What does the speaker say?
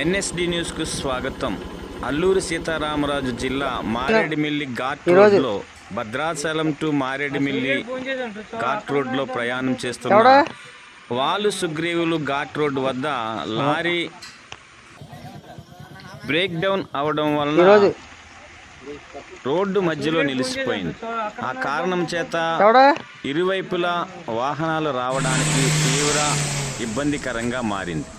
NSD news కు స్వాగతం. అల్లూరి సీతారామరాజు జిల్లా మారేడుమిల్లి ఘాట్ రోడ్లో భద్రాచలం టు మారేడుమిల్లి ఘాట్ రోడ్లో ప్రయాణం చేస్తున్న వాలు సుగ్రీవులు ఘాట్ రోడ్ వద్ద లారీ బ్రేక్ డౌన్ అవడం వలన రోడ్డు మధ్యలో నిలిచిపోయింది. ఆ కారణం చేత ఇరువైపులా వాహనాలు రావడానికి తీవ్ర ఇబ్బందికరంగా మారింది.